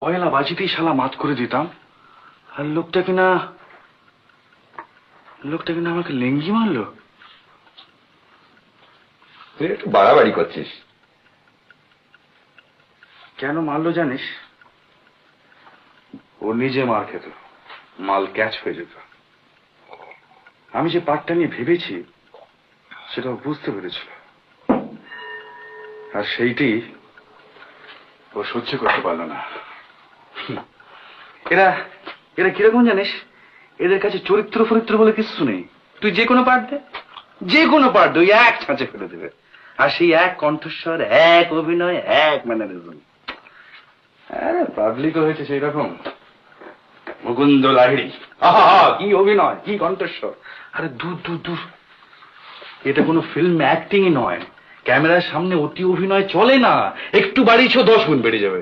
পয়লা বাজিতেই শালা মাত করে দিতাম, আর লোকটা কিনা আমাকে লেঙ্গি মারলো। তুই একটু বাড়াবাড়ি করছিস। কেন মারলো জানিস? ও নিজে মার খেত, মাল ক্যাচ হয়ে যেত। আমি যে পার্টটা নিয়ে ভেবেছি সেটা ও বুঝতে পেরেছিল, আর সেইটি ও সহ্য করতে পারলো না। এরা এরা কিরকম জানিস? এদের কাছে চরিত্র ফরিত্র বলে কিছু নেই। তুই যে কোনো পার্ট দে, যে কোনো পার্ট দে, ওই এক ছাঁচে ফেলে দেবে। আর সেই এক কণ্ঠস্বর, এক অভিনয়, এক ম্যানারিজম। হ্যাঁ, পাবলিকও হয়েছে সেই রকম। মুকুন্দ লাহিড়ী, আহা কি অভিনয়, কি কণ্ঠস্বর। আরে দূর দূর দূর, এটা কোনো ফিল্ম অ্যাক্টিংই নয়। ক্যামেরার সামনে অতি অভিনয় চলে না, একটু বাড়িয়েছ 10 গুণ বেড়ে যাবে।